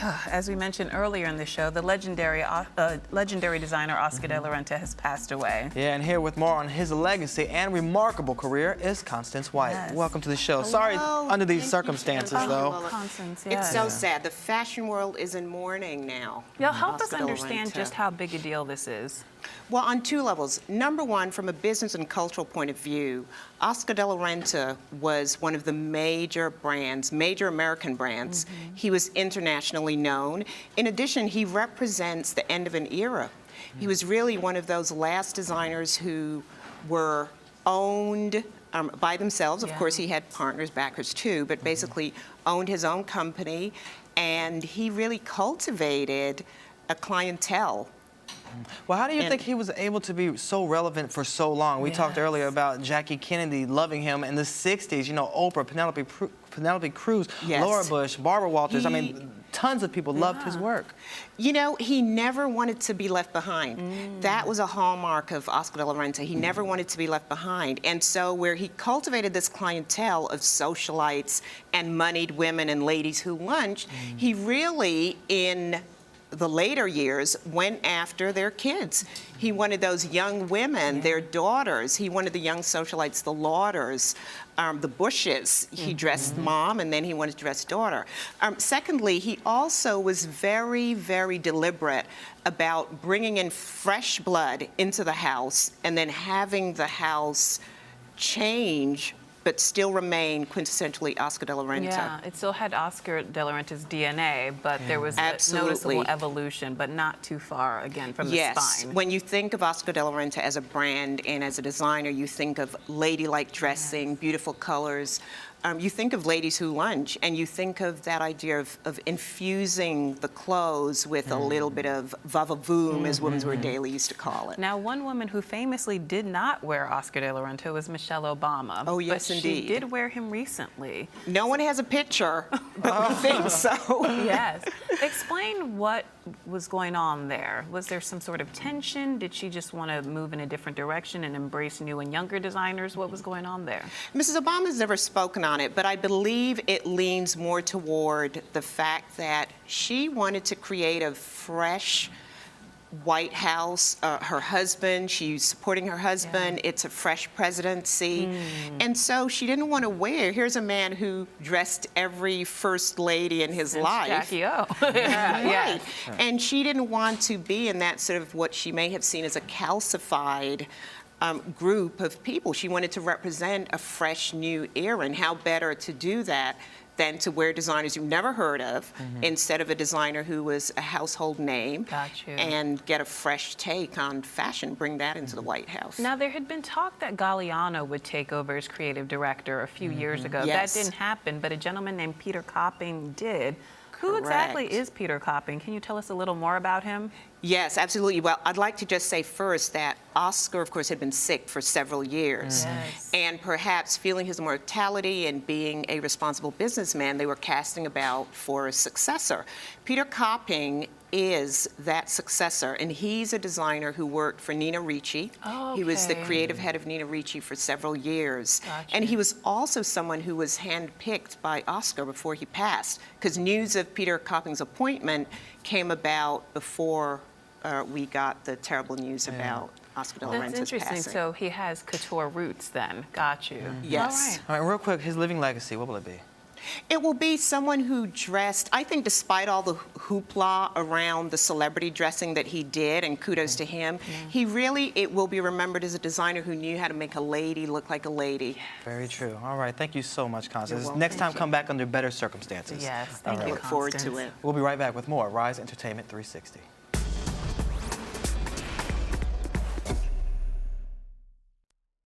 As we mentioned earlier in the show, the legendary designer Oscar De LaRenta has passed away. Yeah, and here with more on his legacy and remarkable career is Constance White. Yes. Welcome to the show. Hello. Sorry under these circumstances, though. Constance, It's so sad. The fashion world is in mourning now. Y'all help us Oscar De understand LaRenta. just how big a deal this is. Well, on two levels. Number one, from a business and cultural point of view, Oscar De LaRenta was one of the major brands, major American brands. He was internationally known. In addition, he represents the end of an era. He was really one of those last designers who were owned by themselves. Of course, he had partners, backers too, but basically owned his own company, and he really cultivated a clientele. Well, how do you think he was able to be so relevant for so long? We talked earlier about Jackie Kennedy loving him in the 60s, you know, Oprah, Penelope Cruz, Laura Bush, Barbara Walters. I mean, tons of people loved his work. You know, he never wanted to be left behind. That was a hallmark of Oscar De LaRenta. He never wanted to be left behind. And so where he cultivated this clientele of socialites and moneyed women and ladies who lunched, he really, in the later years, went after their kids. He wanted those young women, their daughters. He wanted the young socialites, the Lauders, the Bushes. He dressed mom, and then he wanted to dress daughter. Secondly, he also was very, very deliberate about bringing in fresh blood into the house and then having the house change but still remain quintessentially Oscar De LaRenta. Yeah, it still had Oscar De La Renta's DNA, but there was a noticeable evolution, but not too far, again, from the spine. Yes, when you think of Oscar De LaRenta as a brand and as a designer, you think of ladylike dressing, beautiful colors. You think of ladies who lunch, and you think of that idea of infusing the clothes with a little bit of va-va-voom, as Women's Wear Daily used to call it. Now, one woman who famously did not wear Oscar De LaRenta was Michelle Obama. Oh, yes, but indeed. She did wear him recently. No one has a picture, but we think so. Yes. Explain what was going on there. Was there some sort of tension? Did she just want to move in a different direction and embrace new and younger designers? What was going on there? Mrs. Obama's never spoken on it, but I believe it leans more toward the fact that she wanted to create a fresh White House. Her husband, she's supporting her husband. It's a fresh presidency. And so she didn't want to wear, here's a man who dressed every first lady in his life. Jackie O. Right. And she didn't want to be in that sort of what she may have seen as a calcified group of people. She wanted to represent a fresh new era, and how better to do that than to wear designers you've never heard of instead of a designer who was a household name. Got you. And get a fresh take on fashion, bring that into the White House. Now, there had been talk that Galliano would take over as creative director a few years ago. Yes. That didn't happen, but a gentleman named Peter Copping did. Who Correct. exactly is Peter Copping? Can you tell us a little more about him? Yes, absolutely. Well, I'd like to just say first that Oscar, of course, had been sick for several years. Yes. And perhaps feeling his mortality and being a responsible businessman, they were casting about for a successor. Peter Copping is that successor, and he's a designer who worked for Nina Ricci. Oh, He was the okay. creative head of Nina Ricci for several years. Gotcha. And he was also someone who was handpicked by Oscar before he passed, because news of Peter Copping's appointment came about before we got the terrible news about Oscar De LaRenta's That's interesting. passing. So he has couture roots then. Got you. Yes. All right. All right, real quick, his living legacy, what will it be? It will be someone who dressed, I think despite all the hoopla around the celebrity dressing that he did, and kudos to him, he really, it will be remembered as a designer who knew how to make a lady look like a lady. Very true. All right, thank you so much, Constance. welcome. Next time, come back under better circumstances. Yes. All Thank right. you, Look forward to Constance. it. We'll be right back with more Rise Entertainment 360.